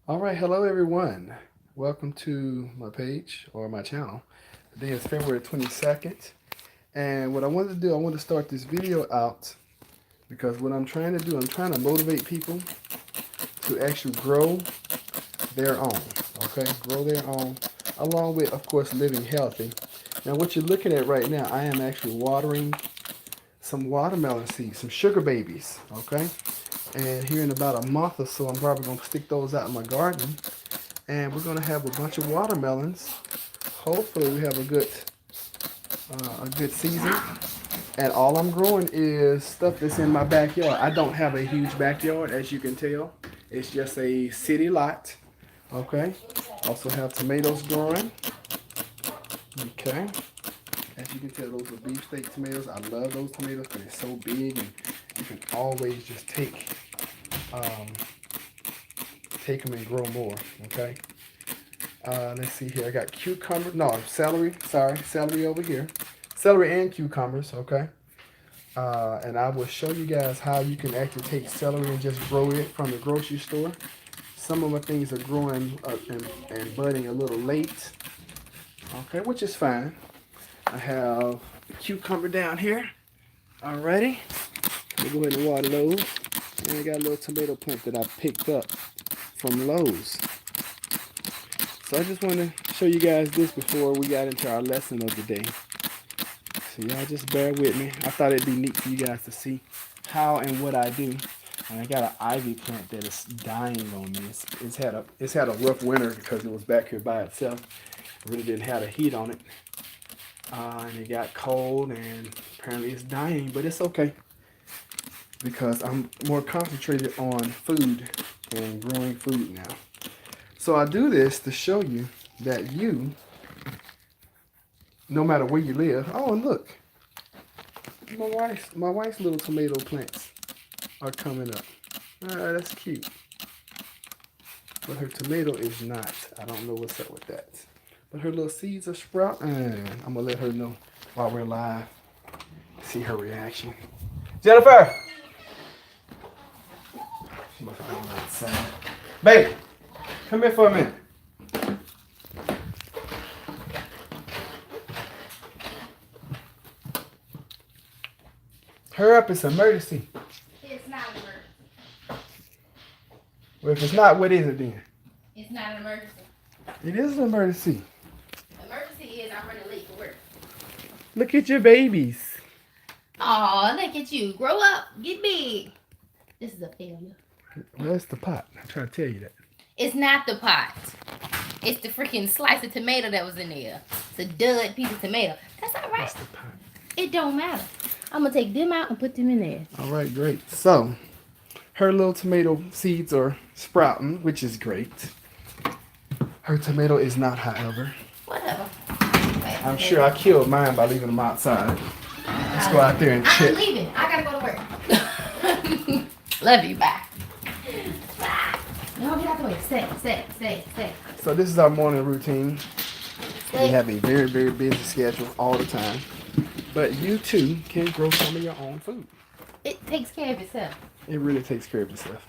All right, hello everyone. Welcome to my page or my channel. Today is February 22nd, and what I wanted to do, I want to start this video out because what I'm trying to do, I'm trying to motivate people to actually grow their own, okay? Grow their own, along with, of course, living healthy. Now, what you're looking at right now, I am actually watering some watermelon seeds, some sugar babies, okay? And here in about a month or so, I'm probably going to stick those out in my garden and we're gonna have a bunch of watermelons. Hopefully, we have a good season. And all I'm growing is stuff that's in my backyard. I don't have a huge backyard, as you can tell. It's just a city lot. Okay. Also have tomatoes growing. Okay. As you can tell, those are beefsteak tomatoes. I love those tomatoes because they're so big and you can always just um, take them and grow more. Okay. Let's see here. I got cucumber. No, celery. Sorry, celery over here. Celery and cucumbers. Okay. And I will show you guys how you can actually take celery and just grow it from the grocery store. Some of my things are growing and budding a little late. Okay, which is fine. I have the cucumber down here. Alrighty. Let me go ahead and water those. And I got a little tomato plant that I picked up from Lowe's. So I just want to show you guys this before we got into our lesson of the day. So y'all just bear with me. I thought it'd be neat for you guys to see how and what I do. And I got an ivy plant that is dying on me. It's had a rough winter because it was back here by itself. It really didn't have the heat on it. And it got cold and apparently it's dying, but it's okay. Because I'm more concentrated on food and growing food now. So I do this to show you that you, no matter where you live, oh and look, my wife's little tomato plants are coming up. That's cute. But her tomato is not. I don't know what's up with that. But her little seeds are sprouting. I'm gonna let her know while we're live. See her reaction. Jennifer! She must have gone outside. Baby, come here for a minute. Hurry up, it's an emergency. It's not an emergency. Well, if it's not, what is it then? It's not an emergency. It is an emergency. Emergency is I'm running late for work. Look at your babies. Aw, look at you. Grow up. Get big. This is a failure. Where's the pot? I'm trying to tell you that. It's not the pot. It's the freaking slice of tomato that was in there. It's a dud piece of tomato. That's all right. That's the pot. It don't matter. I'm going to take them out and put them in there. All right, great. So, her little tomato seeds are sprouting, which is great. Her tomato is not, however. Whatever. I'm sure I killed mine by leaving them outside. Let's go out there and check. I'm leaving. I got to go to work. Love you. Bye. Bye. No, get out the way. Stay. So this is our morning routine. We have a very, very busy schedule all the time. But you too can grow some of your own food. It takes care of itself. It really takes care of itself.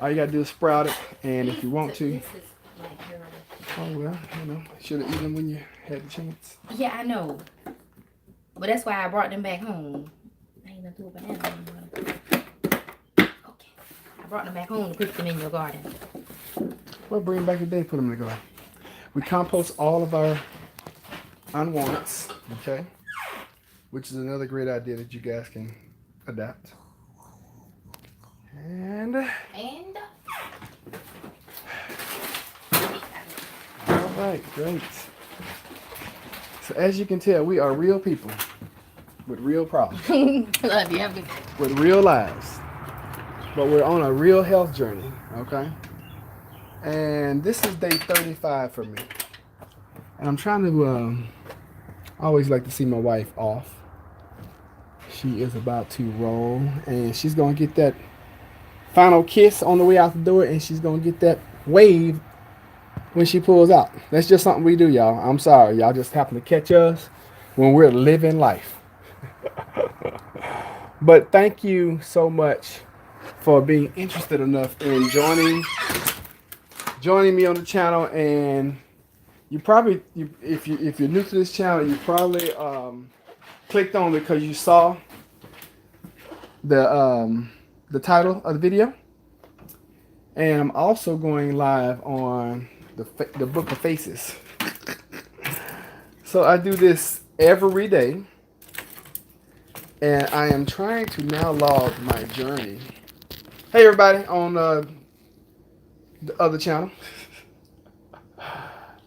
All you gotta do is sprout it, and if you want to, This is like terrible. oh well, should have eaten them when you had the chance. Yeah, I know. But that's why I brought them back home. I ain't gonna do it by now. Okay. I brought them back home to put them in your garden. Well, bring them back today, put them in the garden. We compost all of our unwanteds, okay? Which is another great idea that you guys can adapt. And all right, great. So as you can tell, we are real people with real problems, Love you. Have a good with real lives, but we're on a real health journey, okay? And this is day 35 for me, and I'm trying to. I always like to see my wife off. She is about to roll, and she's gonna get that final kiss on the way out the door, and she's gonna get that wave when she pulls out. That's just something we do, y'all. I'm sorry, y'all just happen to catch us when we're living life. But thank you so much for being interested enough in joining joining me on the channel. And you probably, if you're new to this channel, you probably clicked on it because you saw the title of the video. And I'm also going live on the Book of Faces. So I do this every day, and I am trying to now log my journey. Hey everybody on the other channel.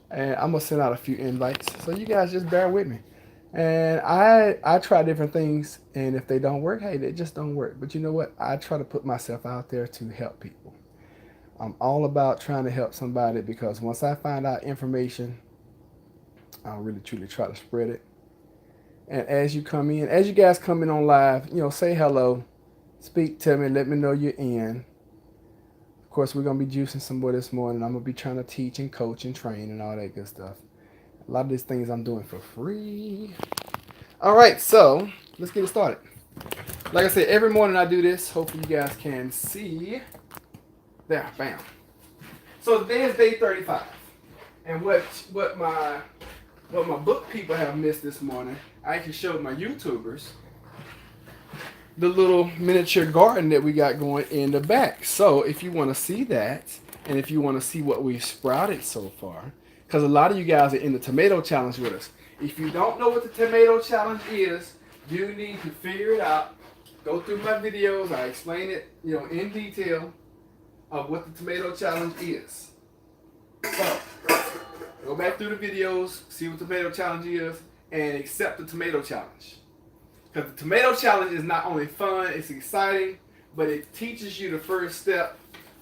And I'm gonna send out a few invites, so you guys just bear with me. And I try different things, and if they don't work, hey, they just don't work. But you know what? I try to put myself out there to help people. I'm all about trying to help somebody, because once I find out information, I'll really truly try to spread it. And as you guys come in on live, say hello, speak to me, let me know you're in. Of course, we're gonna be juicing some more this morning. I'm gonna be trying to teach and coach and train and all that good stuff. A lot of these things I'm doing for free. All right, so let's get it started. Like I said, every morning I do this. Hopefully you guys can see. There, bam. So today is day 35, and what my book people have missed this morning, I actually showed my YouTubers the little miniature garden that we got going in the back. So if you want to see that, and if you want to see what we've sprouted so far, because a lot of you guys are in the tomato challenge with us. If you don't know what the tomato challenge is, you need to figure it out. Go through my videos. I explain it, in detail of what the tomato challenge is. So go back through the videos, see what the tomato challenge is, and accept the tomato challenge. Because the tomato challenge is not only fun, it's exciting, but it teaches you the first step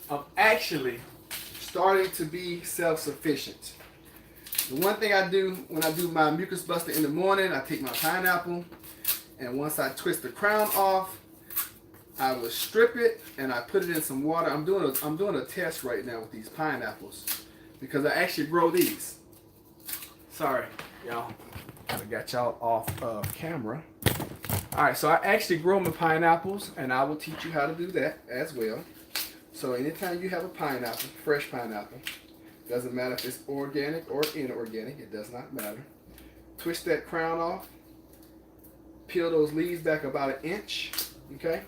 of actually starting to be self-sufficient. The one thing I do when I do my mucus buster in the morning, I take my pineapple, and once I twist the crown off, I will strip it and I put it in some water. I'm doing a test right now with these pineapples, because I actually grow these. Sorry, y'all. I got y'all off of camera. Alright, so I actually grow my pineapples, and I will teach you how to do that as well. So anytime you have a pineapple, fresh pineapple, doesn't matter if it's organic or inorganic, it does not matter. Twist that crown off, peel those leaves back about 1 inch, okay?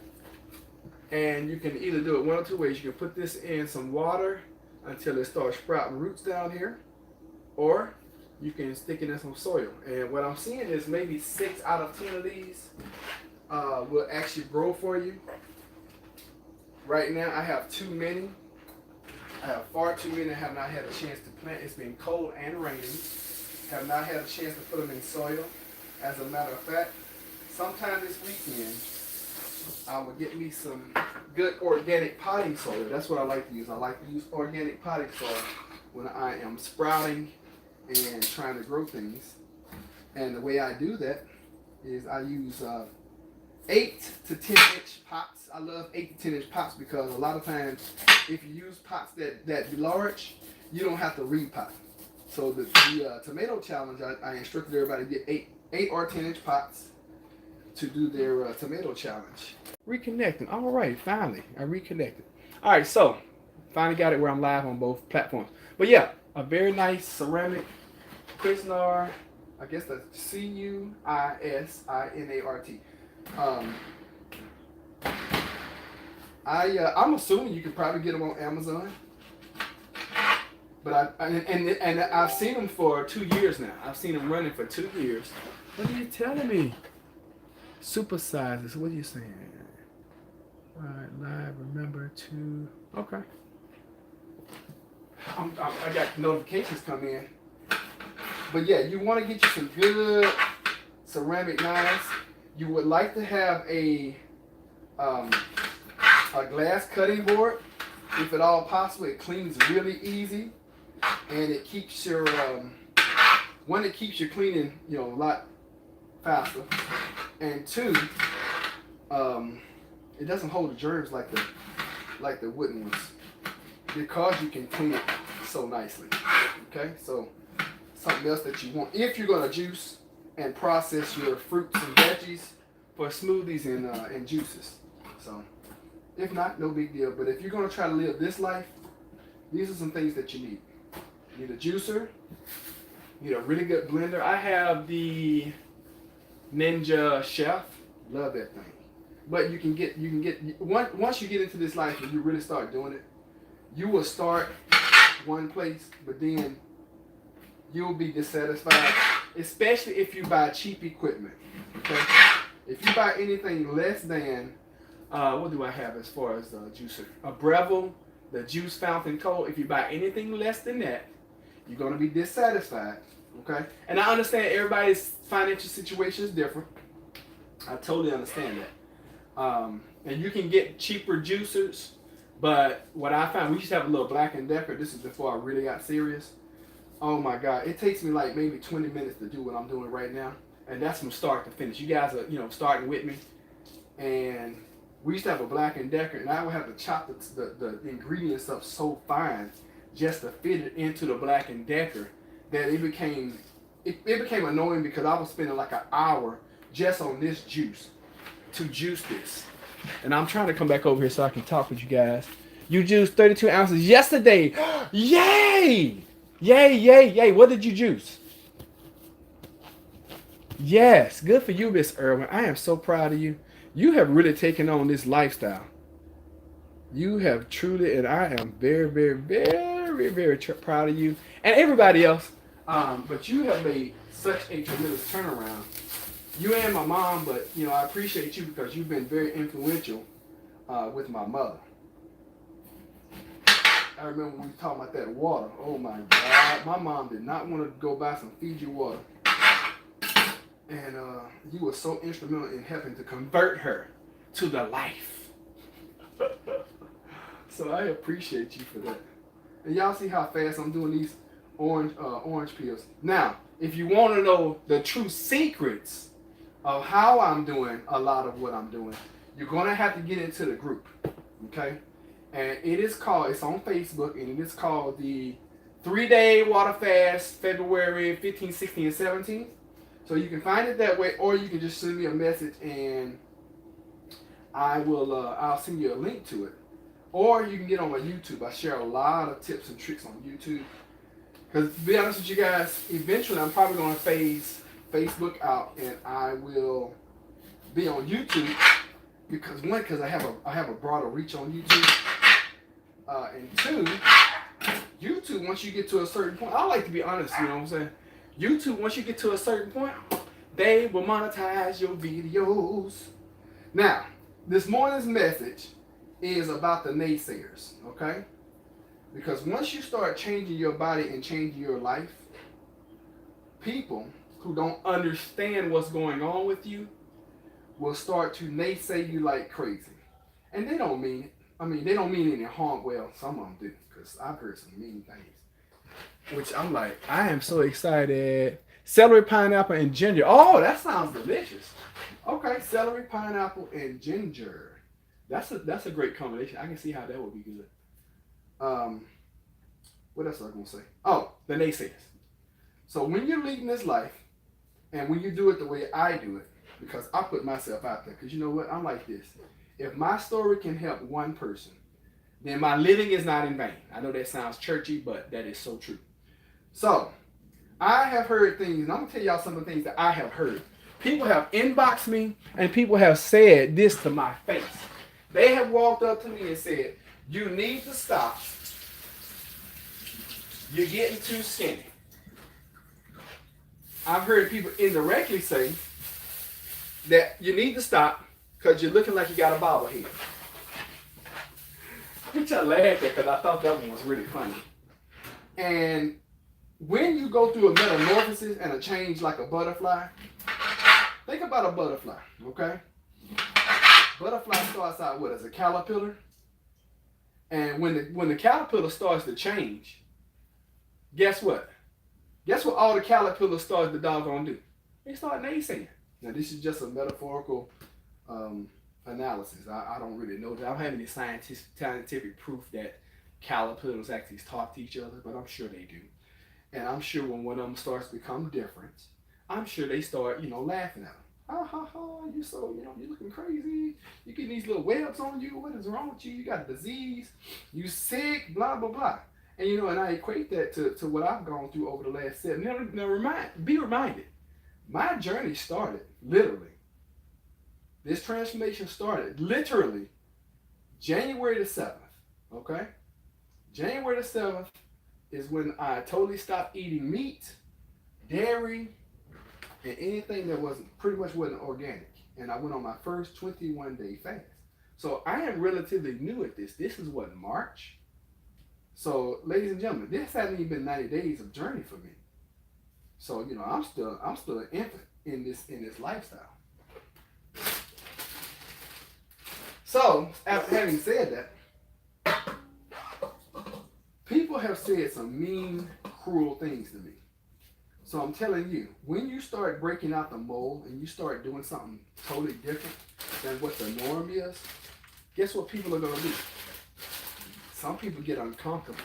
And you can either do it one or two ways. You can put this in some water until it starts sprouting roots down here, or you can stick it in some soil. And what I'm seeing is maybe 6 out of 10 of these will actually grow for you. Right now I have too many. I have far too many. I have not had a chance to plant. It's been cold and raining. Have not had a chance to put them in soil. As a matter of fact, sometime this weekend, I will get me some good organic potting soil. That's what I like to use. I like to use organic potting soil when I am sprouting and trying to grow things. And the way I do that is I use 8 to 10 inch pots. I love 8 to 10 inch pots, because a lot of times if you use pots that large, you don't have to repot. So the tomato challenge, I instructed everybody to get 8 or 10 inch pots to do their tomato challenge. Reconnecting. All right, finally I reconnected. All right, so finally got it where I'm live on both platforms. But yeah, a very nice ceramic Cuisinart. I guess that's Cuisinart. I'm assuming you could probably get them on Amazon. But I've seen them for 2 years now. I've seen them running for 2 years. What are you telling me? Super sizes. What are you saying? All right, live. Remember to. Okay. I got notifications come in. But yeah, you want to get you some good ceramic knives. You would like to have a glass cutting board, if at all possible. It cleans really easy, and it keeps your one, it keeps your cleaning a lot faster, and two, it doesn't hold the germs like the wooden ones, because you can clean it so nicely. Okay, so something else that you want if you're gonna juice and process your fruits and veggies for smoothies and juices. So if not, no big deal. But if you're gonna try to live this life, these are some things that you need. You need a juicer. You need a really good blender. I have the Ninja Chef. Love that thing. But you can get once you get into this life and you really start doing it, you will start one place, but then you'll be dissatisfied, especially if you buy cheap equipment. Okay, if you buy anything less than what do I have as far as juicer? A Breville, the Juice Fountain Co. If you buy anything less than that, you're gonna be dissatisfied. Okay, and I understand everybody's financial situation is different. I totally understand that. And you can get cheaper juicers, but what I found, we used to have a little Black & Decker. This is before I really got serious. Oh my God, it takes me like maybe 20 minutes to do what I'm doing right now, and that's from start to finish. You guys are, starting with me, and we used to have a Black & Decker, and I would have to chop the ingredients up so fine just to fit it into the Black & Decker that it became annoying because I was spending like an hour just on this juice to juice this. And I'm trying to come back over here so I can talk with you guys. You juiced 32 ounces yesterday. Yay! Yay, yay, yay. What did you juice? Yes, good for you, Miss Irwin. I am so proud of you. You have really taken on this lifestyle. You have truly, and I am very, very, very, very proud of you. And everybody else. But you have made such a tremendous turnaround. You and my mom, but I appreciate you because you've been very influential with my mother. I remember when we were talking about that water. Oh my God, my mom did not want to go buy some Fiji water, and you were so instrumental in helping to convert her to the life. So I appreciate you for that. And y'all see how fast I'm doing these orange peels. Now, if you want to know the true secrets of how I'm doing a lot of what I'm doing, you're going to have to get into the group, okay? And it's on Facebook, and it is called the 3-Day Water Fast, February 15, 16, and 17. So you can find it that way, or you can just send me a message, and I'll send you a link to it. Or you can get on my YouTube. I share a lot of tips and tricks on YouTube. Because to be honest with you guys, eventually I'm probably going to phase Facebook out, and I will be on YouTube because I have a broader reach on YouTube, and two, YouTube, once you get to a certain point, I like to be honest, you know what I'm saying? YouTube, once you get to a certain point, they will monetize your videos. Now, this morning's message is about the naysayers, okay? Because once you start changing your body and changing your life, people who don't understand what's going on with you will start to naysay you like crazy. And they don't mean it. I mean, they don't mean any harm. Well, some of them do, because I've heard some mean things. Which I'm like, I am so excited. Celery, pineapple, and ginger. Oh, that sounds delicious. Okay, celery, pineapple, and ginger. That's a great combination. I can see how that would be good. What else was I going to say? Oh, the naysayers. So when you're leading this life, and when you do it the way I do it, because I put myself out there, because you know what? I'm like this. If my story can help one person, then my living is not in vain. I know that sounds churchy, but that is so true. So, I have heard things, and I'm going to tell y'all some of the things that I have heard. People have inboxed me, and people have said this to my face. They have walked up to me and said, you need to stop. You're getting too skinny. I've heard people indirectly say that you need to stop because you're looking like you got a bobblehead. Which I laughed at because I thought that one was really funny. And when you go through a metamorphosis and a change like a butterfly, think about a butterfly, okay? Butterfly starts out what, as a caterpillar? And when the caterpillar starts to change, guess what? Guess what all the caterpillars start the doggone do? They start naysaying. Now this is just a metaphorical analysis. I don't really know that. I don't have any scientific proof that caterpillars actually talk to each other, but I'm sure they do. And I'm sure when one of them starts to become different, I'm sure they start, laughing at them. Ha ha ha, you so, you're looking crazy. You get these little webs on you. What is wrong with you? You got a disease. You sick, blah, blah, blah. And and I equate that to what I've gone through over the last 7. Now be reminded, my journey started literally. This transformation started literally January the 7th. Okay? January the 7th is when I totally stopped eating meat, dairy, and anything that wasn't pretty much wasn't organic. And I went on my first 21-day fast. So I am relatively new at this. This is what, March? So, ladies and gentlemen, this hasn't even been 90 days of journey for me. So, I'm still an infant in this lifestyle. So, after having said that, people have said some mean, cruel things to me. So I'm telling you, when you start breaking out the mold and you start doing something totally different than what the norm is, guess what people are going to do? Some people get uncomfortable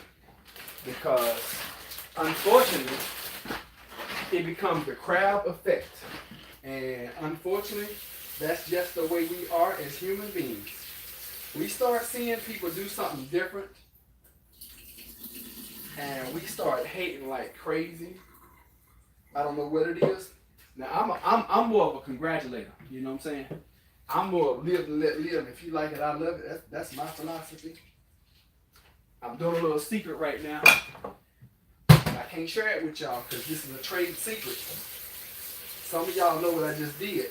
because, unfortunately, it becomes the crab effect. And unfortunately, that's just the way we are as human beings. We start seeing people do something different and we start hating like crazy. I don't know what it is. Now I'm more of a congratulator. You know what I'm saying? I'm more of live and let live. If you like it, I love it. That's my philosophy. I'm doing a little secret right now. I can't share it with y'all because this is a trade secret. Some of y'all know what I just did.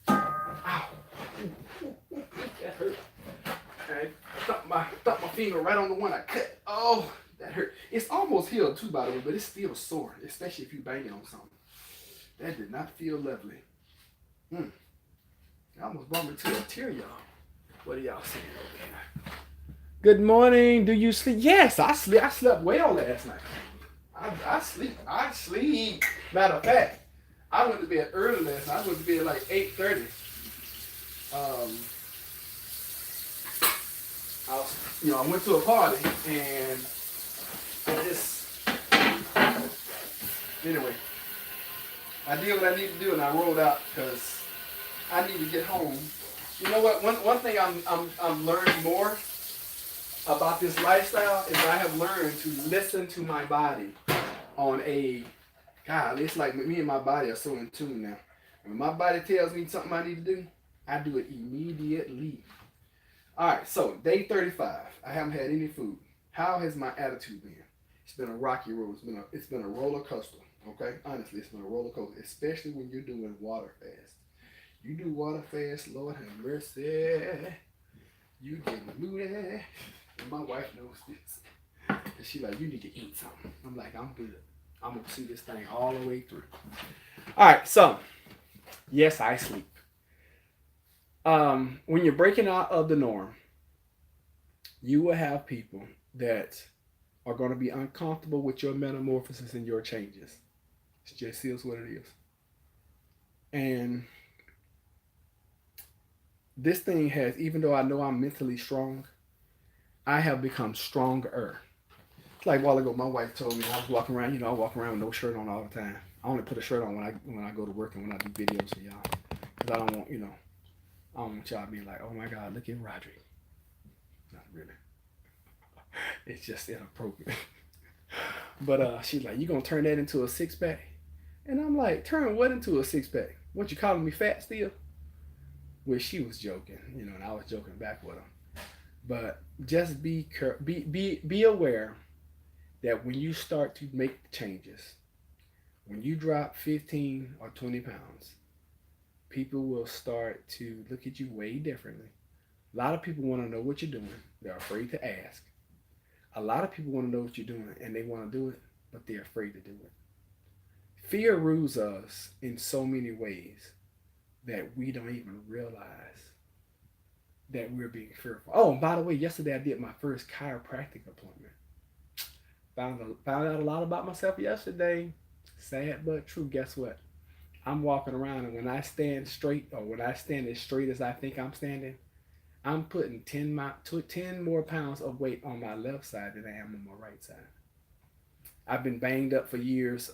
Ow. That hurt. I thumped my finger right on the one I cut. Oh, that hurt. It's almost healed too, by the way, but it's still sore, especially if you bang it on something. That did not feel lovely. It almost brought me to a tear, y'all. What are y'all saying over there? Good morning. Do you sleep? Yes, I sleep. I slept well last night. I sleep. Matter of fact, I went to bed early last night. I went to bed like 8:30. I went to a party and anyway, I did what I need to do and I rolled out because I need to get home. You know what? One thing I'm learning more about this lifestyle is I have learned to listen to my body on a, God, it's like me and my body are so in tune now. When my body tells me something I need to do, I do it immediately. All right, so day 35. I haven't had any food. How has my attitude been? It's been a rocky road. It's been a roller coaster. Okay, honestly, it's been a roller coaster, especially when you're doing water fast. You do water fast, Lord have mercy. You get moody. And my wife knows this. And she like, you need to eat something. I'm like, I'm good. I'm gonna see this thing all the way through. All right, so yes, I sleep. When you're breaking out of the norm, you will have people that are going to be uncomfortable with your metamorphosis and your changes. It just is what it is. And this thing has, even though I know I'm mentally strong, I have become stronger. It's like a while ago, my wife told me I was walking around, I walk around with no shirt on all the time. I only put a shirt on when I go to work and when I do videos for y'all. Because I don't want, I don't want y'all being like, oh my God, look at Roderick. Not really. It's just inappropriate. But she's like, you gonna turn that into a 6-pack? And I'm like, turn what into a 6-pack? What, you calling me fat still? Well, she was joking, and I was joking back with her. But just be aware that when you start to make changes, when you drop 15 or 20 pounds, people will start to look at you way differently. A lot of people want to know what you're doing. They're afraid to ask. A lot of people want to know what you're doing and they want to do it, but they're afraid to do it. Fear rules us in so many ways that we don't even realize that we're being fearful. Oh, and by the way, yesterday I did my first chiropractic appointment. Found out a lot about myself yesterday. Sad but true. Guess what? I'm walking around and when I stand straight, or when I stand as straight as I think I'm standing, I'm putting 10 more pounds of weight on my left side than I am on my right side. I've been banged up for years.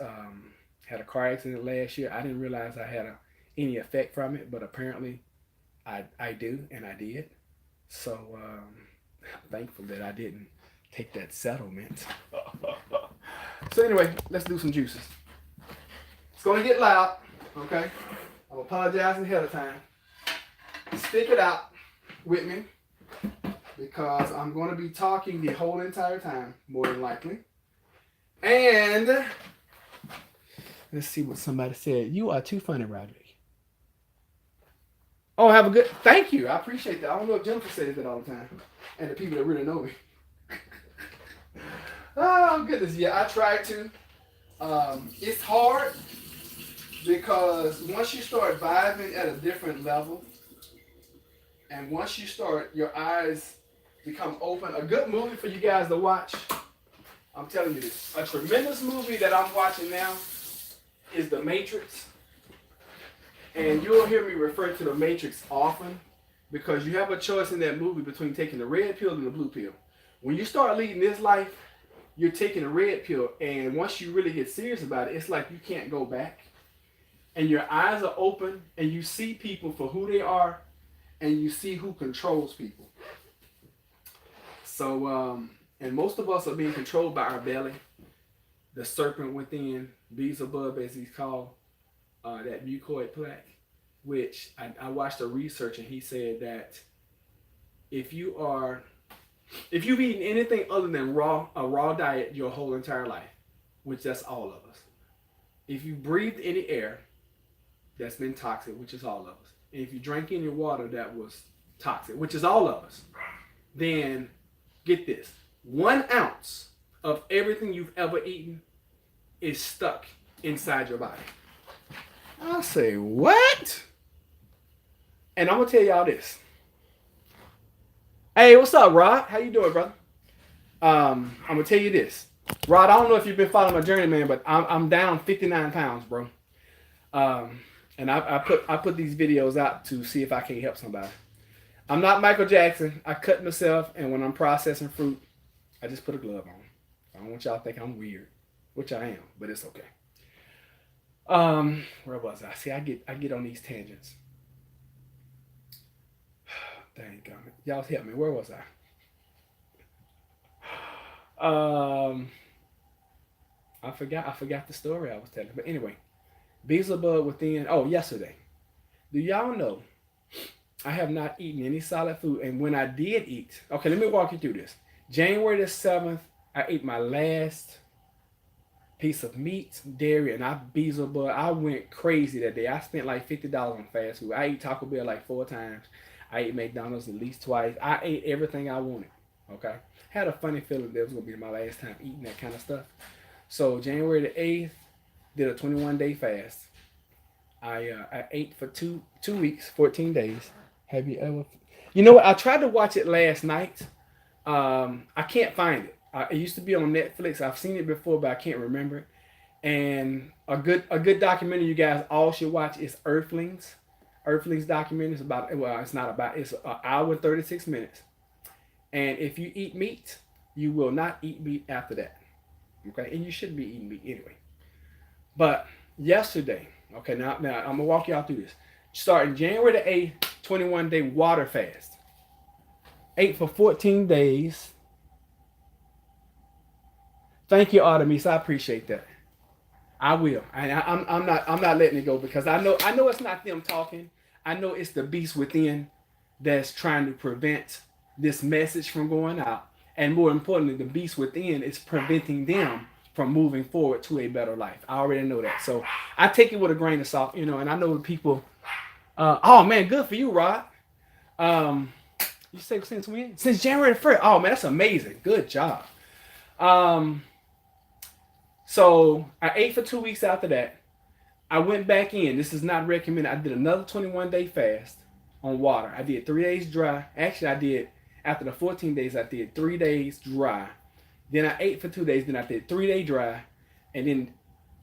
Had a car accident last year. I didn't realize I had any effect from it, but apparently I do, and I did. So I'm thankful that I didn't take that settlement. So anyway, let's do some juices. It's gonna get loud, okay? I'm apologizing ahead of time. Stick it out with me because I'm gonna be talking the whole entire time, more than likely. And let's see what somebody said. You are too funny, Roger. Oh, have a good. Thank you. I appreciate that. I don't know if Jennifer says that all the time, and the people that really know me. Oh goodness, yeah, I try to. It's hard because once you start vibing at a different level, and once you start, your eyes become open. A good movie for you guys to watch. I'm telling you this. A tremendous movie that I'm watching now is The Matrix. And you'll hear me refer to The Matrix often because you have a choice in that movie between taking the red pill and the blue pill. When you start leading this life, you're taking a red pill. And once you really get serious about it, it's like you can't go back. And your eyes are open and you see people for who they are and you see who controls people. So, and most of us are being controlled by our belly, the serpent within, Beelzebub as he's called, that mucoid plaque, which I watched a research and he said that if you've eaten anything other than a raw diet your whole entire life, which that's all of us, if you breathed any air that's been toxic, which is all of us, and if you drank any water that was toxic, which is all of us, then get this. 1 ounce of everything you've ever eaten is stuck inside your body. I say, what? And I'm going to tell y'all this. Hey, what's up, Rod? How you doing, brother? I'm going to tell you this. Rod, I don't know if you've been following my journey, man, but I'm down 59 pounds, bro. And I put these videos out to see if I can help somebody. I'm not Michael Jackson. I cut myself, and when I'm processing fruit, I just put a glove on. I don't want y'all to think I'm weird, which I am, but it's okay. Where was I? See, I get on these tangents. Dang God. Y'all help me. Where was I? I forgot the story I was telling. But anyway, Beelzebub within. Oh, yesterday. Do y'all know I have not eaten any solid food, and when I did eat, okay, let me walk you through this. January the 7th, I ate my last piece of meat, dairy, and Beelzebub. I went crazy that day. I spent like $50 on fast food. I ate Taco Bell like 4 times. I ate McDonald's at least twice. I ate everything I wanted. Okay, had a funny feeling that it was gonna be my last time eating that kind of stuff. So January the 8th, did a 21-day fast. I ate for two weeks, 14 days. Have you ever? You know what? I tried to watch it last night. I can't find it. It used to be on Netflix. I've seen it before, but I can't remember it. And a good documentary you guys all should watch is Earthlings. Earthlings documentary is about, well, it's not about, it's an hour and 36 minutes. And if you eat meat, you will not eat meat after that. Okay? And you shouldn't be eating meat anyway. But yesterday, okay, now I'm going to walk y'all through this. Starting January the 8th, 21-day water fast. Ate for 14 days. Thank you, Artemis. I appreciate that. I will. And I'm not letting it go because I know it's not them talking. I know it's the beast within that's trying to prevent this message from going out. And more importantly, the beast within is preventing them from moving forward to a better life. I already know that. So I take it with a grain of salt, and I know the people, oh man, good for you, Rod. You say since when? Since January 1st. Oh man, that's amazing. Good job. So I ate for 2 weeks after that. I went back in. This is not recommended. I did another 21-day fast on water. I did 3 days dry. Actually, after the 14 days, I did 3 days dry. Then I ate for 2 days. Then I did 3 day dry. And then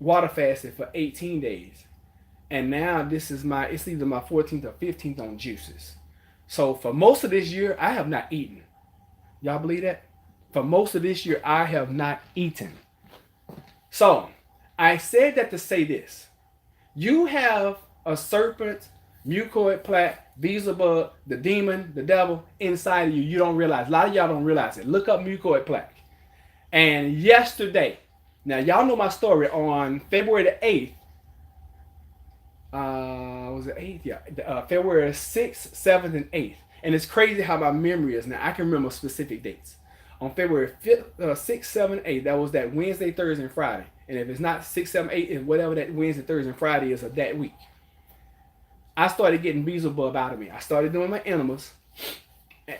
water fasted for 18 days. And now it's either my 14th or 15th on juices. So for most of this year, I have not eaten. Y'all believe that? For most of this year, I have not eaten. So I said that to say this. You have a serpent mucoid plaque, Beelzebub, the demon, the devil inside of you. You don't realize. A lot of y'all don't realize it. Look up mucoid plaque. And yesterday, now y'all know my story. On February the 8th, was it 8th? Yeah, February 6th, 7th, and 8th. And it's crazy how my memory is now. I can remember specific dates. On February 5th, 6th, 7th, 8th, that was that Wednesday, Thursday, and Friday. And if it's not 6, 7, 8, it's whatever that Wednesday, Thursday, and Friday is of that week. I started getting Beelzebub out of me. I started doing my enemas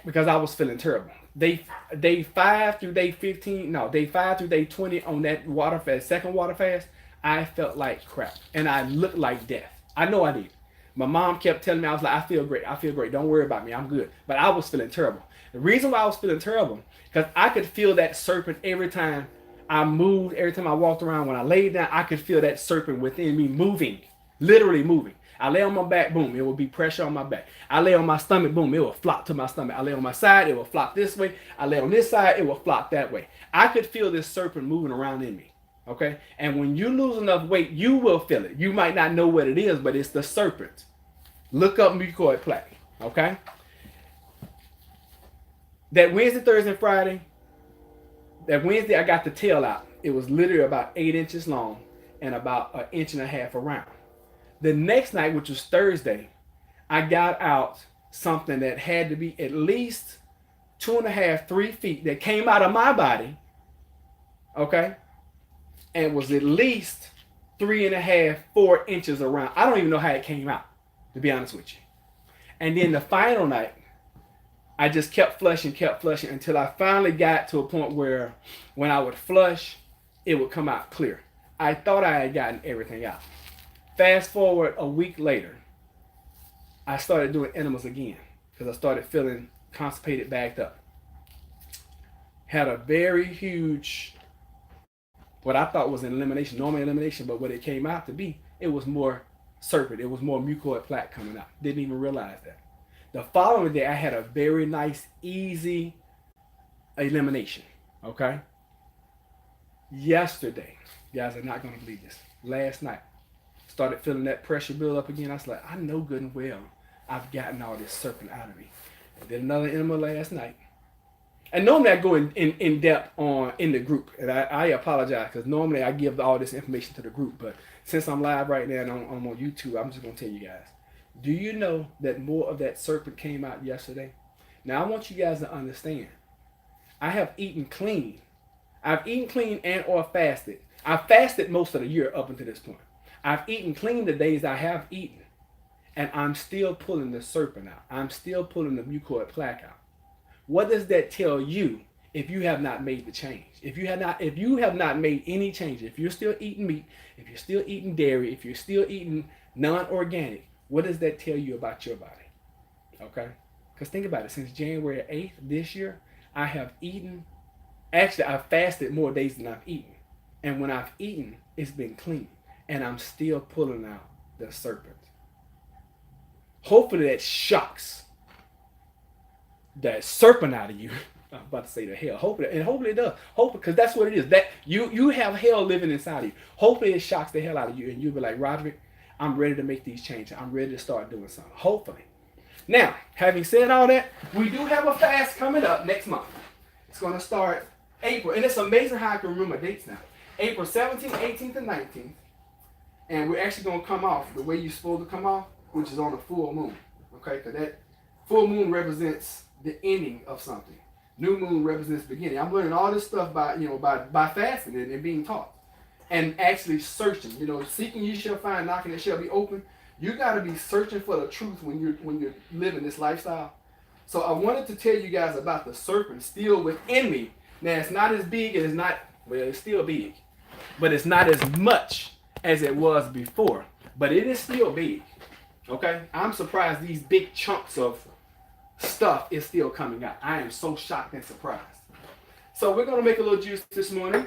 because I was feeling terrible. Day 5 through day 15, no, day 5 through day 20 on that water fast, second water fast, I felt like crap. And I looked like death. I know I did. My mom kept telling me, I was like, I feel great. I feel great. Don't worry about me. I'm good. But I was feeling terrible. The reason why I was feeling terrible, because I could feel that serpent every time I moved, every time I walked around. When I laid down, I could feel that serpent within me moving, literally moving. I lay on my back, boom, it would be pressure on my back. I lay on my stomach, boom, it will flop to my stomach. I lay on my side, it will flop this way. I lay on this side, it will flop that way. I could feel this serpent moving around in me. Okay? And when you lose enough weight, you will feel it. You might not know what it is, but it's the serpent. Look up mucoid plaque. Okay? That Wednesday, Thursday, and Friday, that Wednesday I got the tail out. It was literally about 8 inches long and about 1.5 inches around. The next night, which was Thursday, I got out something that had to be at least 2.5, 3 feet that came out of my body. Okay? And was at least 3.5, 4 inches around. I don't even know how it came out, to be honest with you. And then the final night, I just kept flushing until I finally got to a point where when I would flush, it would come out clear. I thought I had gotten everything out. Fast forward a week later, I started doing enemas again because I started feeling constipated, backed up. Had a very huge, what I thought was an elimination, normal elimination, but what it came out to be, it was more serpent. It was more mucoid plaque coming out. Didn't even realize that. The following day, I had a very nice, easy elimination. Okay? Yesterday, you guys are not going to believe this. Last night, started feeling that pressure build up again. I was like, I know good and well I've gotten all this serpent out of me. I did another enema last night. And normally I go in depth in the group. And I apologize because normally I give all this information to the group. But since I'm live right now and I'm on YouTube, I'm just going to tell you guys. Do you know that more of that serpent came out yesterday? Now I want you guys to understand. I have eaten clean. I've eaten clean and or fasted. I've fasted most of the year up until this point. I've eaten clean the days I have eaten. And I'm still pulling the serpent out. I'm still pulling the mucoid plaque out. What does that tell you if you have not made the change? If you have not made any change, if you're still eating meat, if you're still eating dairy, if you're still eating non-organic, what does that tell you about your body? Okay? Because think about it. Since January 8th this year, I have eaten, actually I've fasted more days than I've eaten. And when I've eaten, it's been clean. And I'm still pulling out the serpent. Hopefully that shocks that serpent out of you. I'm about to say the hell. Hopefully it does. Hopefully, because that's what it is. That you have hell living inside of you. Hopefully it shocks the hell out of you, and you'll be like, Roderick, I'm ready to make these changes. I'm ready to start doing something. Hopefully. Now, having said all that, we do have a fast coming up next month. It's going to start April, and it's amazing how I can remember dates now. April 17th, 18th, and 19th. And we're actually going to come off the way you're supposed to come off, which is on a full moon. Okay? Because that full moon represents the ending of something. New moon represents the beginning. I'm learning all this stuff by fasting and being taught. And actually searching. Seeking you shall find, knocking it shall be open. You got to be searching for the truth when you're living this lifestyle. So I wanted to tell you guys about the serpent still within me. Now, it's not as big and it's still big. But it's not as much as it was before. But it is still big. Okay? I'm surprised these big chunks of stuff is still coming out. I am so shocked and surprised. So we're going to make a little juice this morning.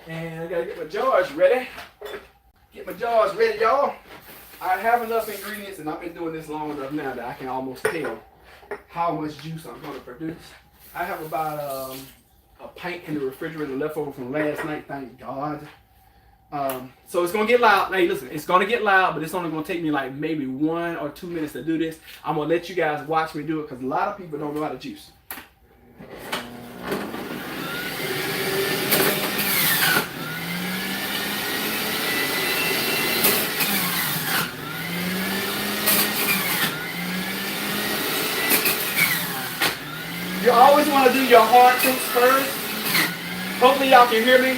And I got to get my jars ready. Get my jars ready, y'all. I have enough ingredients, and I've been doing this long enough now that I can almost tell how much juice I'm going to produce. I have about a pint in the refrigerator left over from last night, thank God. So it's gonna get loud. Hey, listen, it's gonna get loud, but it's only gonna take me like maybe 1 or 2 minutes to do this. I'm gonna let you guys watch me do it because a lot of people don't know how to juice. You always want to do your hard fruits first. Hopefully y'all can hear me.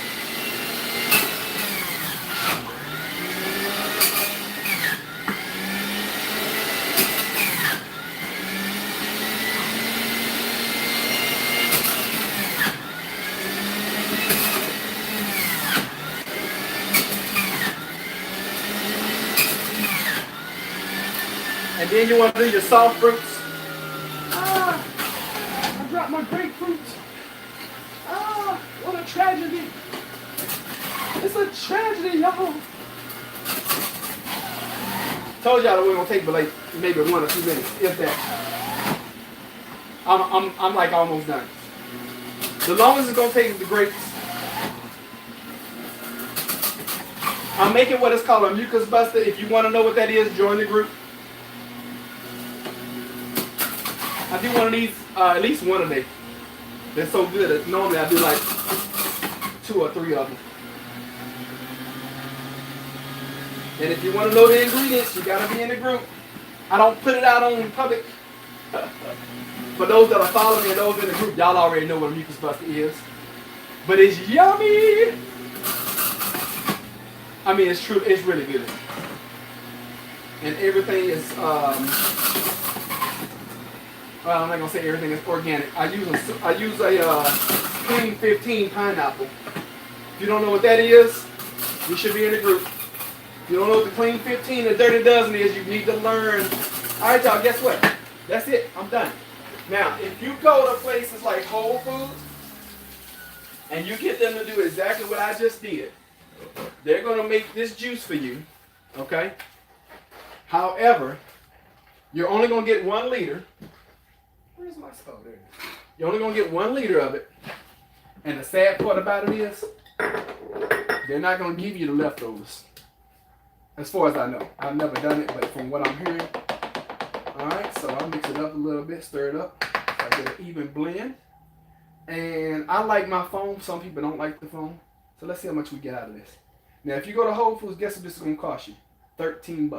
And then you want to do your soft fruits. I dropped my grapefruit. What a tragedy. It's a tragedy, y'all. Told y'all that we're going to take but like maybe 1 or 2 minutes, if that. I'm like almost done. The longest it's going to take is the grapes. I'm making what is called a mucus buster. If you want to know what that is, join the group. I do one of these, at least one a day. They're so good that normally I do like 2 or 3 of them. And if you want to know the ingredients, you gotta be in the group. I don't put it out on public. For those that are following me and those in the group, y'all already know what a mucus buster is. But it's yummy. I mean, it's true. It's really good. And everything is. Well, I'm not gonna say everything is organic. I use a Clean 15 pineapple. If you don't know what that is, you should be in the group. If you don't know what the Clean 15 or Dirty Dozen is, you need to learn. All right, y'all. Guess what? That's it. I'm done. Now, if you go to places like Whole Foods and you get them to do exactly what I just did, they're gonna make this juice for you. Okay. However, you're only gonna get 1 liter. Where's my stove? There it is. You're only going to get 1 liter of it. And the sad part about it is, they're not going to give you the leftovers. As far as I know. I've never done it, but from what I'm hearing. Alright, so I'll mix it up a little bit, stir it up. So I get an even blend. And I like my foam. Some people don't like the foam. So let's see how much we get out of this. Now, if you go to Whole Foods, guess what this is going to cost you? $13.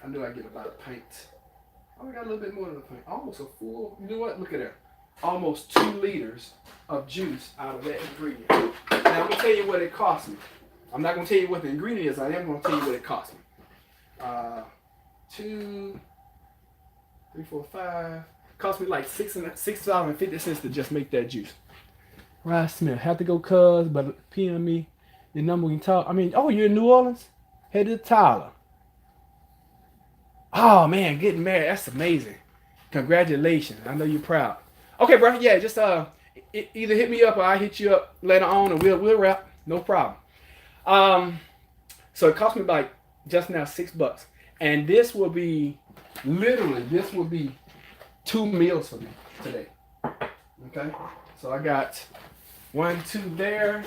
I knew I'd get about a pint. Oh, we got a little bit more than a pint. Almost a full, you know what? Look at that. Almost 2 liters of juice out of that ingredient. Now, I'm going to tell you what it cost me. I'm not going to tell you what the ingredient is. I am going to tell you what it cost me. 2, 3, 4, 5. Cost me like $6.50 to just make that juice. Ryan Smith. Have to go cuz, but PM me. Your number we can talk. I mean, oh, you're in New Orleans? Head to Tyler. Oh man, getting married, that's amazing. Congratulations. I know you're proud. Okay, bro. Yeah, just either hit me up or I hit you up later on and we'll wrap. No problem. So it cost me like just now $6. And this will be literally 2 meals for me today. Okay? So I got 1, 2 there.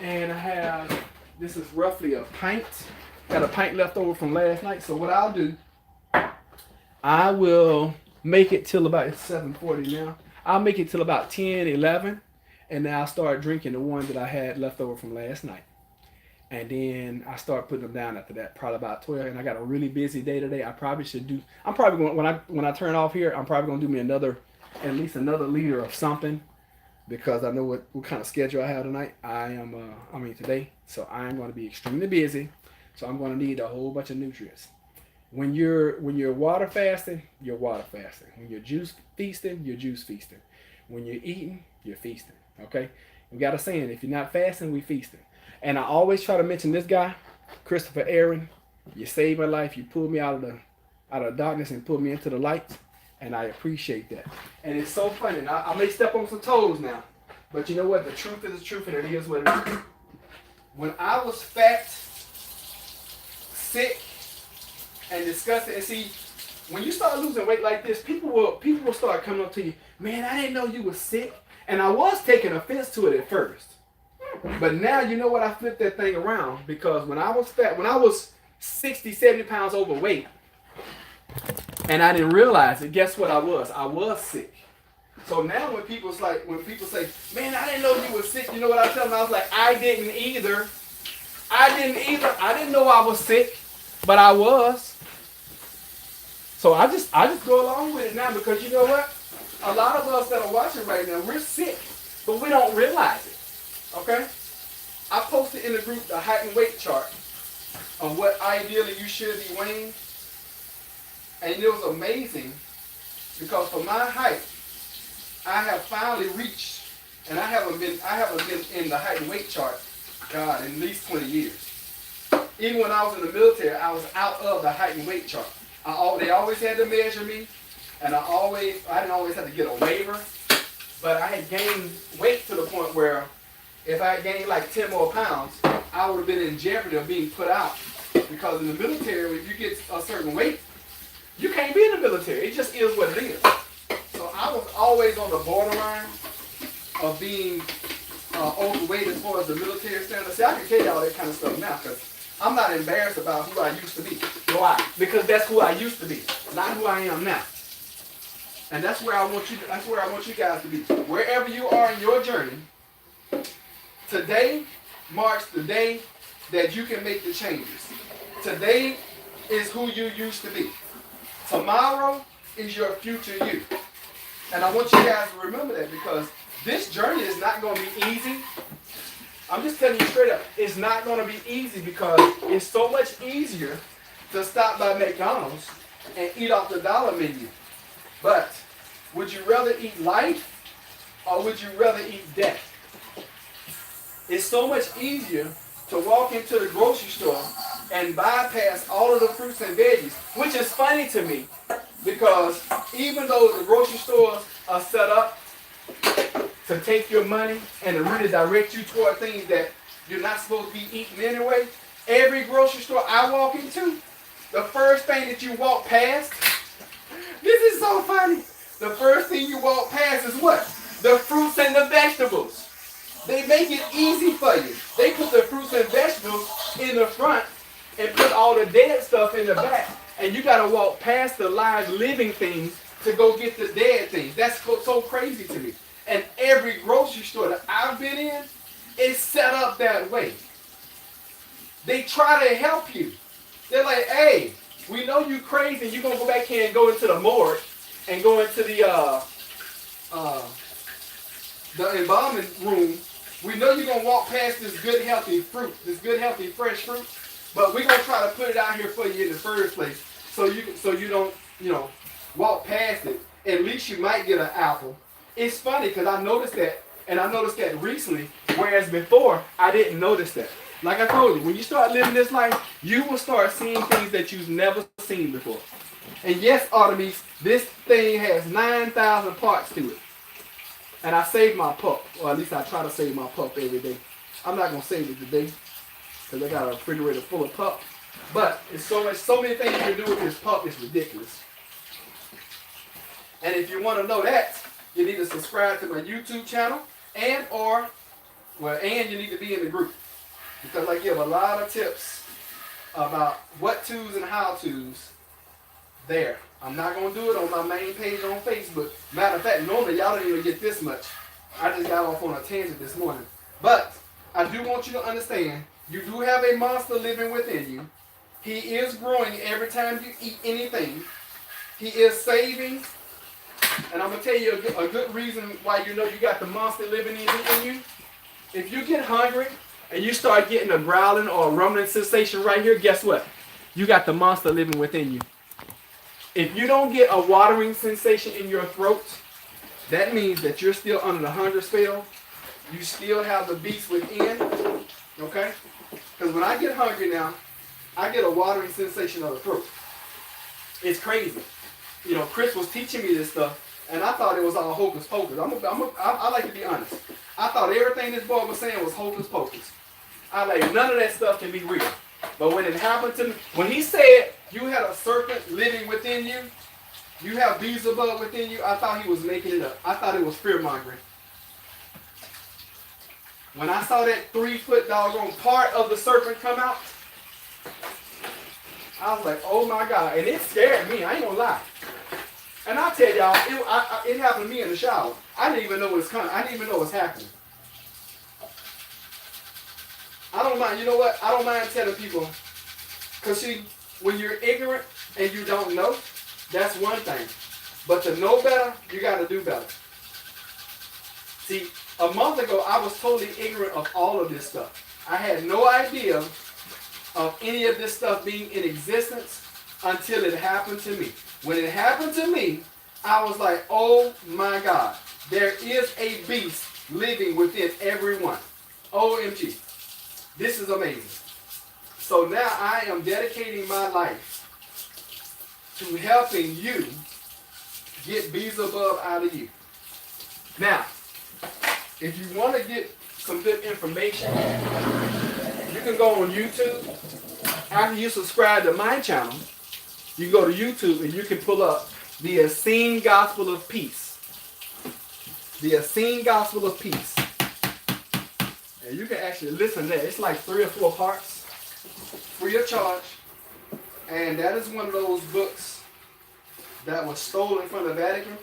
And I have, this is roughly a pint. Got a pint left over from last night. So what I'll do, I will make it till about, it's 7:40 now. I'll make it till about 10, 11. And then I'll start drinking the one that I had left over from last night. And then I start putting them down after that, probably about 12. And I got a really busy day today. I probably should do, I'm probably going, when I turn off here, I'm probably going to do me at least another liter of something. Because I know what kind of schedule I have tonight. Today. So I am going to be extremely busy. So I'm going to need a whole bunch of nutrients. When you're water fasting, you're water fasting. When you're juice feasting, you're juice feasting. When you're eating, you're feasting. Okay? We got a saying, if you're not fasting, we feasting. And I always try to mention this guy, Christopher Aaron. You saved my life. You pulled me out of the darkness and pulled me into the light. And I appreciate that. And it's so funny. And I may step on some toes now. But you know what? The truth is the truth, and it is what it is. When I was fat, sick, and disgusted, and see, when you start losing weight like this, people will start coming up to you, man, I didn't know you were sick. And I was taking offense to it at first. But now you know what, I flipped that thing around, because when I was fat, when I was 60, 70 pounds overweight, and I didn't realize it, guess what I was? I was sick. So now when people say, man, I didn't know you were sick, you know what I tell them? I was like, I didn't either. I didn't know I was sick, but I was. So I just go along with it now, because you know what? A lot of us that are watching right now, we're sick, but we don't realize it. Okay? I posted in the group the height and weight chart on what ideally you should be weighing. And it was amazing, because for my height, I have finally reached, and I haven't been in the height and weight chart, God, in at least 20 years. Even when I was in the military, I was out of the height and weight chart. They always had to measure me, and I didn't always have to get a waiver, but I had gained weight to the point where if I had gained like 10 more pounds, I would have been in jeopardy of being put out. Because in the military, if you get a certain weight, you can't be in the military. It just is what it is. So I was always on the borderline of being overweight as far as the military standards. See, I can tell you all that kind of stuff now, because I'm not embarrassed about who I used to be. Why? Because that's who I used to be, not who I am now. And that's where I want you guys to be. Wherever you are in your journey, today marks the day that you can make the changes. Today is who you used to be. Tomorrow is your future you. And I want you guys to remember that, because this journey is not going to be easy. I'm just telling you straight up, it's not going to be easy, because it's so much easier to stop by McDonald's and eat off the dollar menu. But would you rather eat life, or would you rather eat death? It's so much easier to walk into the grocery store and bypass all of the fruits and veggies, which is funny to me, because even though the grocery stores are set up to take your money and to really direct you toward things that you're not supposed to be eating anyway, every grocery store I walk into, the first thing that you walk past, this is so funny, the first thing you walk past is what? The fruits and the vegetables. They make it easy for you. They put the fruits and vegetables in the front and put all the dead stuff in the back. And you got to walk past the live living things to go get the dead things. That's so crazy to me. And every grocery store that I've been in is set up that way. They try to help you. They're like, hey, we know you crazy, and you're going to go back here and go into the morgue and go into the embalming room. We know you're going to walk past this good, healthy fruit, this good, healthy, fresh fruit, but we're going to try to put it out here for you in the first place so you don't, walk past it. At least you might get an apple. It's funny, because I noticed that, and I noticed that recently, whereas before, I didn't notice that. Like I told you, when you start living this life, you will start seeing things that you've never seen before. And yes, Artemis, this thing has 9,000 parts to it. And I save my pup, or at least I try to save my pup every day. I'm not going to save it today, because I got a refrigerator full of pup. But it's so many things you can do with this pup, it's ridiculous. And if you want to know that, you need to subscribe to my YouTube channel, and you need to be in the group. Because I give a lot of tips about what to's and how to's there. I'm not going to do it on my main page on Facebook. Matter of fact, normally y'all don't even get this much. I just got off on a tangent this morning. But I do want you to understand, you do have a monster living within you. He is growing every time you eat anything. He is saving. And I'm going to tell you a good reason why you know you got the monster living in you. If you get hungry and you start getting a growling or a rumbling sensation right here, guess what? You got the monster living within you. If you don't get a watering sensation in your throat, that means that you're still under the hunger spell. You still have the beast within. Okay? Because when I get hungry now, I get a watering sensation of the throat. It's crazy. Chris was teaching me this stuff, and I thought it was all hocus pocus. I like to be honest. I thought everything this boy was saying was hocus pocus. None of that stuff can be real. But when it happened to me, when he said you had a serpent living within you, you have Beelzebub within you, I thought he was making it up. I thought it was fear mongering. When I saw that 3-foot doggone part of the serpent come out, I was like, oh my God. And it scared me. I ain't gonna lie. And I'll tell y'all, it happened to me in the shower. I didn't even know what was coming. I didn't even know what was happening. I don't mind. You know what? I don't mind telling people. Because see, when you're ignorant and you don't know, that's one thing. But to know better, you got to do better. See, a month ago, I was totally ignorant of all of this stuff. I had no idea of any of this stuff being in existence until it happened to me. When it happened to me, I was like, oh my God, there is a beast living within everyone. OMG. This is amazing. So now I am dedicating my life to helping you get Beelzebub out of you. Now, if you want to get some good information, you can go on YouTube. After you subscribe to my channel, you go to YouTube and you can pull up the Essene Gospel of Peace. The Essene Gospel of Peace. And you can actually listen to that. It's like 3 or 4 parts, free of charge. And that is one of those books that was stolen from the Vatican,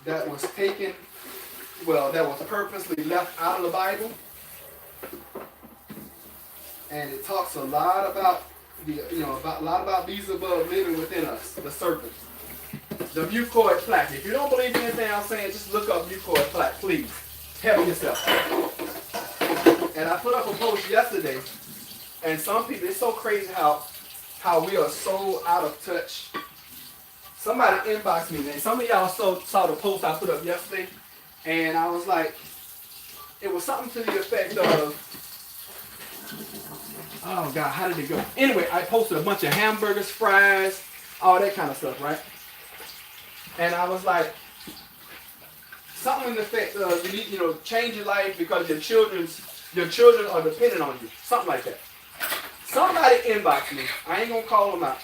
that was taken, well, that was purposely left out of the Bible. And it talks a lot about Beelzebub living within us, the serpent. The mucoid plaque. If you don't believe anything I'm saying, just look up mucoid plaque, please. Help yourself. And I put up a post yesterday, and some people, it's so crazy how we are so out of touch. Somebody inboxed me, man. Some of y'all saw the post I put up yesterday, and I was like, it was something to the effect of, oh God, how did it go? Anyway, I posted a bunch of hamburgers, fries, all that kind of stuff, right? And I was like, something in the effect of, you need, change your life because your children are dependent on you. Something like that. Somebody inboxed me. I ain't gonna call them out,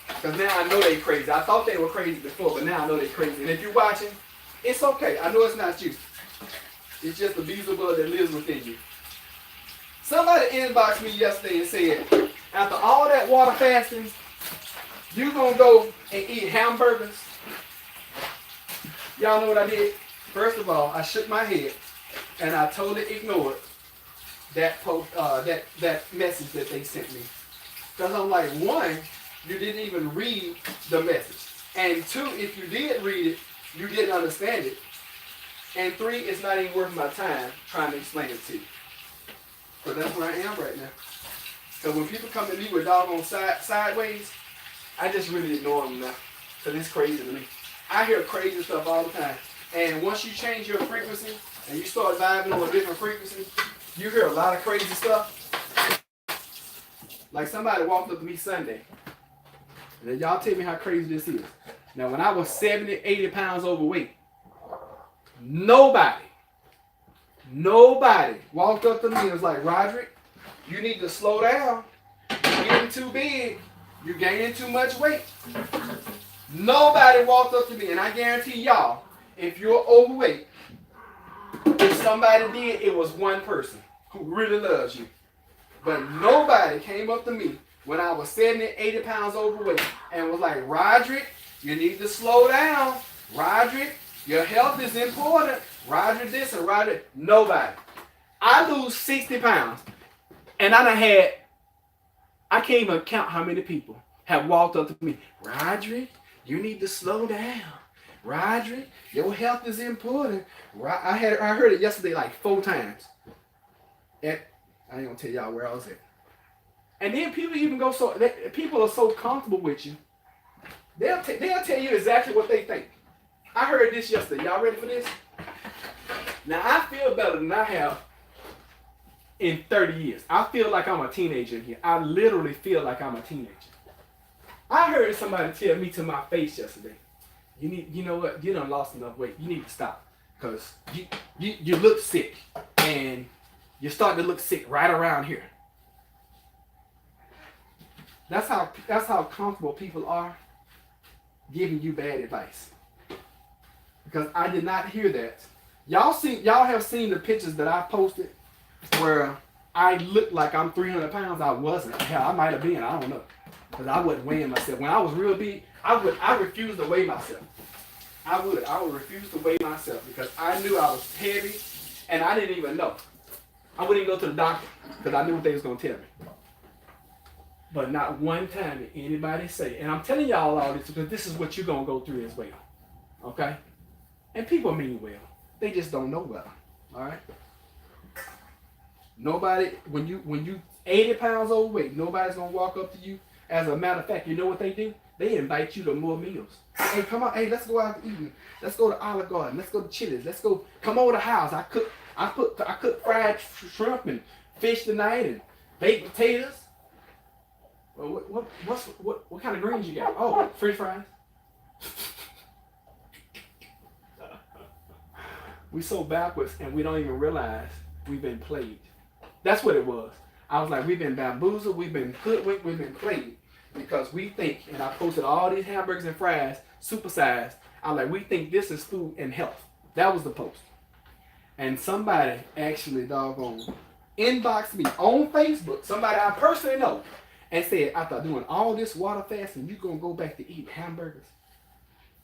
because now I know they crazy. I thought they were crazy before, but now I know they crazy. And if you're watching, it's okay. I know it's not you. It's just the Beelzebub that lives within you. Somebody inboxed me yesterday and said, after all that water fasting, you gonna go and eat hamburgers? Y'all know what I did? First of all, I shook my head and I totally ignored that post, that message that they sent me. Because I'm like, 1, you didn't even read the message. And 2, if you did read it, you didn't understand it. And 3, it's not even worth my time trying to explain it to you. So that's where I am right now. So when people come to me with doggone sideways, I just really ignore them now. Because it's crazy to me. I hear crazy stuff all the time. And once you change your frequency and you start vibing on a different frequency, you hear a lot of crazy stuff. Like somebody walked up to me Sunday. And then y'all tell me how crazy this is. Now when I was 70, 80 pounds overweight, nobody walked up to me and was like, Roderick, you need to slow down. You're getting too big. You're gaining too much weight. Nobody walked up to me, and I guarantee y'all, if you're overweight, if somebody did, it was one person who really loves you. But nobody came up to me when I was 70, 80 pounds overweight and was like, Roderick, you need to slow down. Roderick, your health is important. Roderick this and Roderick. Nobody. I lose 60 pounds, and I can't even count how many people have walked up to me. Roderick, you need to slow down. Roderick, your health is important. I heard it yesterday like 4 times. And I ain't gonna tell y'all where I was at. And then people are so comfortable with you. They'll tell you exactly what they think. I heard this yesterday. Y'all ready for this? Now I feel better than I have in 30 years. I feel like I'm a teenager in here. I literally feel like I'm a teenager. I heard somebody tell me to my face yesterday, you know what, you done lost enough weight. You need to stop. Because you look sick. And you're starting to look sick right around here. That's how comfortable people are giving you bad advice. Because I did not hear that Y'all have seen the pictures that I posted where I look like I'm 300 pounds. I wasn't. Hell, I might have been. I don't know. Because I wasn't weighing myself. When I was real big, I refused to weigh myself. I would refuse to weigh myself because I knew I was heavy and I didn't even know. I wouldn't even go to the doctor because I knew what they was going to tell me. But not one time did anybody say, and I'm telling y'all all this because this is what you're going to go through as well. Okay? And people mean well. They just don't know well. All right? Nobody, when you 80 pounds overweight, nobody's going to walk up to you. As a matter of fact, you know what they do? They invite you to more meals. Hey, come on. Hey, let's go out to eating. Let's go to Olive Garden. Let's go to Chili's. Let's go. Come over to the house. I cook fried shrimp and fish tonight and baked potatoes. Well, what kind of greens you got? Oh, French fries. We so backwards and we don't even realize we've been played. That's what it was. I was like, we've been bamboozled, we've been hoodwinked, we've been played. Because we think, and I posted all these hamburgers and fries, supersized. I was like, we think this is food and health. That was the post. And somebody actually doggone inboxed me on Facebook, somebody I personally know, and said, after doing all this water fasting, you gonna go back to eat hamburgers?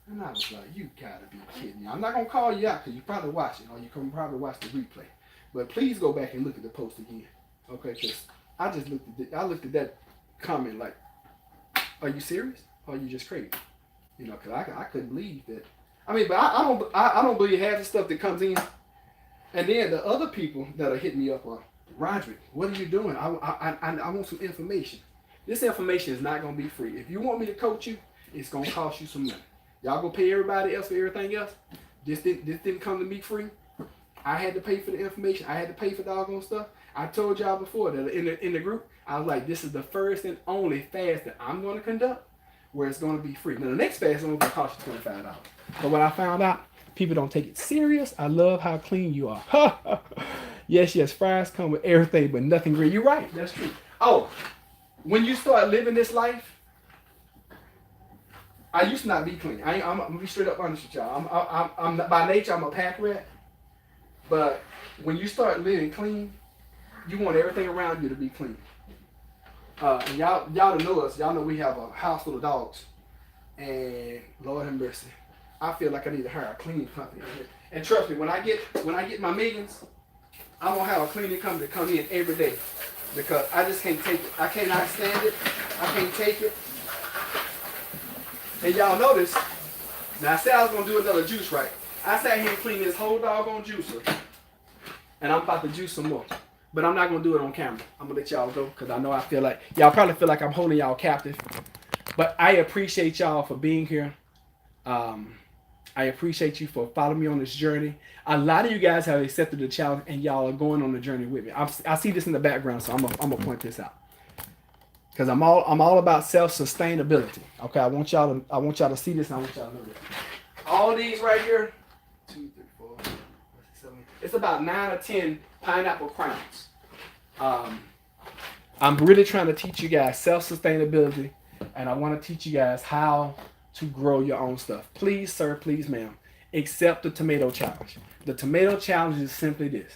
And I was like, you gotta be kidding me. I'm not gonna call you out because you probably watch it, or you can probably watch the replay. But please go back and look at the post again. Okay, because I just looked at that comment like, are you serious? Or are you just crazy? You know, because I couldn't believe that. I mean, but I don't believe half the stuff that comes in. And then the other people that are hitting me up are, Roderick, what are you doing? I want some information. This information is not going to be free. If you want me to coach you, it's going to cost you some money. Y'all going to pay everybody else for everything else? This didn't come to me free. I had to pay for the information. I had to pay for doggone stuff. I told y'all before that in the group, I was like, this is the first and only fast that I'm going to conduct where it's going to be free. Now, the next fast is only going to cost you $25. But what I found out, people don't take it serious. I love how clean you are. Yes, fries come with everything, but nothing green. You're right. That's true. Oh, when you start living this life, I used to not be clean. I'm going to be straight up honest with y'all. I'm by nature, I'm a pack rat. But when you start living clean, you want everything around you to be clean. And y'all know us. Y'all know we have a house full of dogs. And Lord have mercy, I feel like I need to hire a cleaning company. And trust me, when I get my millions, I'm gonna have a cleaning company come in every day because I just can't take it. I cannot stand it. I can't take it. And y'all notice. Now I said I was gonna do another juice, right? I sat here and cleaned this whole doggone juicer, and I'm about to juice some more. But I'm not going to do it on camera. I'm going to let y'all go because I know y'all probably feel like I'm holding y'all captive. But I appreciate y'all for being here. I appreciate you for following me on this journey. A lot of you guys have accepted the challenge and y'all are going on the journey with me. I see this in the background, so I'm gonna point this out. Because I'm all about self-sustainability. Okay, I want y'all to see this and I want y'all to know this. All these right here, 2, 3, 4, 5, 6, 7, 8. It's about 9 or 10 pineapple crowns. I'm really trying to teach you guys self-sustainability, and I want to teach you guys how to grow your own stuff. Please, sir, please, ma'am, accept the tomato challenge. The tomato challenge is simply this.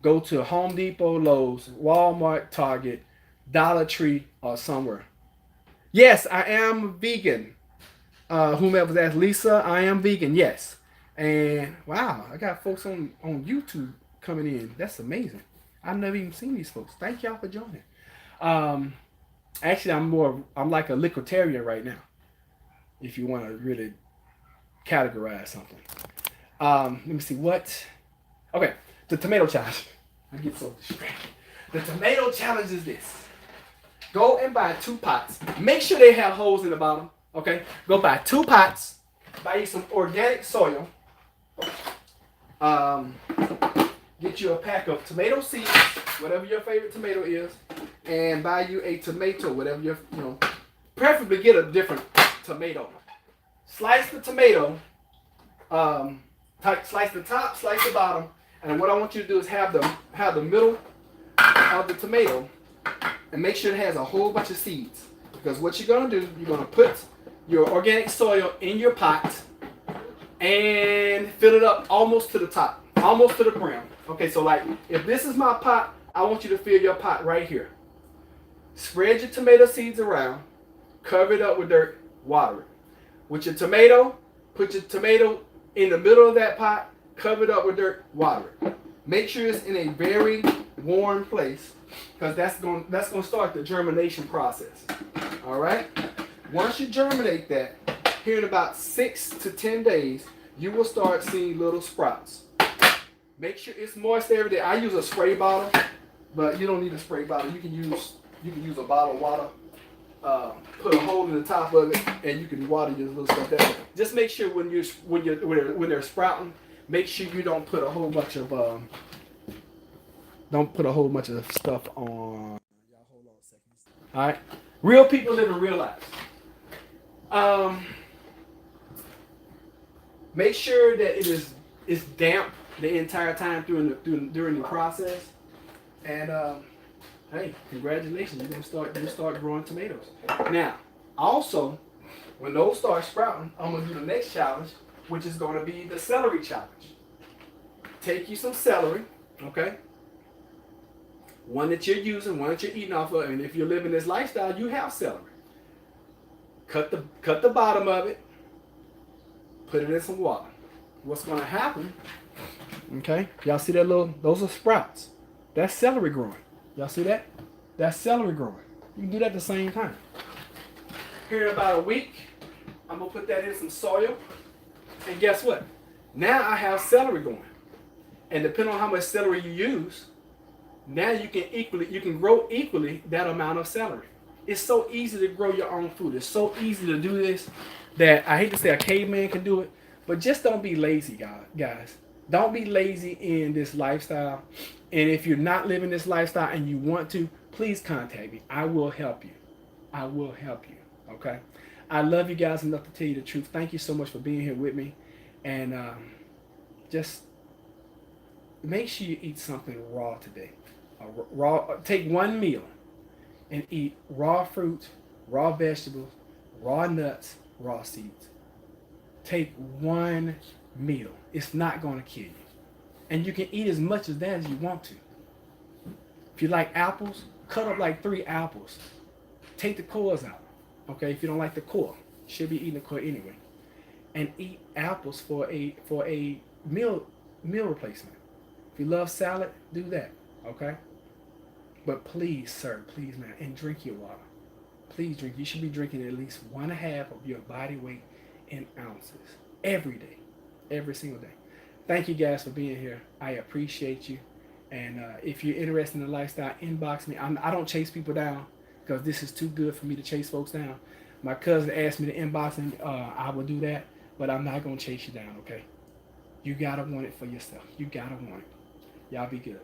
Go to Home Depot, Lowe's, Walmart, Target, Dollar Tree, or somewhere. Yes, I am vegan. Whomever asked, Lisa, I am vegan, yes. And wow, I got folks on YouTube coming in. That's amazing. I've never even seen these folks. Thank y'all for joining. Actually, I'm like a liquiditarian right now, if you want to really categorize something. Let me see what. Okay, the tomato challenge. I get so distracted. The tomato challenge is this. Go and buy 2 pots. Make sure they have holes in the bottom. Okay, go buy 2 pots. Buy you some organic soil. Get you a pack of tomato seeds, whatever your favorite tomato is, and buy you a tomato, whatever your, preferably get a different tomato. Slice the tomato, slice the top, slice the bottom, and what I want you to do is have the middle of the tomato, and make sure it has a whole bunch of seeds. Because what you're gonna do, you're gonna put your organic soil in your pot, and fill it up almost to the top, almost to the brim. Okay, so like if this is my pot, I want you to fill your pot right here. Spread your tomato seeds around, cover it up with dirt, water it. With your tomato, put your tomato in the middle of that pot, cover it up with dirt, water it. Make sure it's in a very warm place, because that's going to start the germination process. All right? Once you germinate that, here in about 6 to 10 days, you will start seeing little sprouts. Make sure it's moist every day. I use a spray bottle, but you don't need a spray bottle. You can use a bottle of water. Put a hole in the top of it, and you can water your little stuff there. Just make sure when they're sprouting, make sure you don't put a whole bunch of stuff on. Y'all hold on a second. All right, real people live in real lives. Make sure that it's damp the entire time during the process, and hey, congratulations! You're gonna start growing tomatoes. Now, also, when those start sprouting, I'm gonna do the next challenge, which is gonna be the celery challenge. Take you some celery, okay? One that you're using, one that you're eating off of, and if you're living this lifestyle, you have celery. Cut the bottom of it, put it in some water. What's gonna happen? Okay, y'all see that those are sprouts. That's celery growing. Y'all see that? That's celery growing. You can do that at the same time. Here in about a week, I'm gonna put that in some soil, and guess what? Now I have celery going, and depending on how much celery you use, now you can grow equally that amount of celery. It's so easy to grow your own food. It's so easy to do this that I hate to say a caveman can do it, but just don't be lazy, guys. Don't be lazy in this lifestyle. And if you're not living this lifestyle and you want to, please contact me. I will help you. I will help you. Okay? I love you guys enough to tell you the truth. Thank you so much for being here with me. And just make sure you eat something raw today. Take one meal and eat raw fruit, raw vegetables, raw nuts, raw seeds. Take one meal. It's not going to kill you. And you can eat as much of that as you want to. If you like apples, cut up like 3 apples. Take the cores out. Okay, if you don't like the core, you should be eating the core anyway. And eat apples for a meal replacement. If you love salad, do that. Okay? But please, sir, please, man, and drink your water. Please drink. You should be drinking at least 1/2 of your body weight in ounces every day, every single day. Thank you guys for being here. I appreciate you. And if you're interested in the lifestyle, inbox me. I don't chase people down because this is too good for me to chase folks down. My cousin asked me to inbox him. I will do that, but I'm not going to chase you down, okay? You got to want it for yourself. You got to want it. Y'all be good.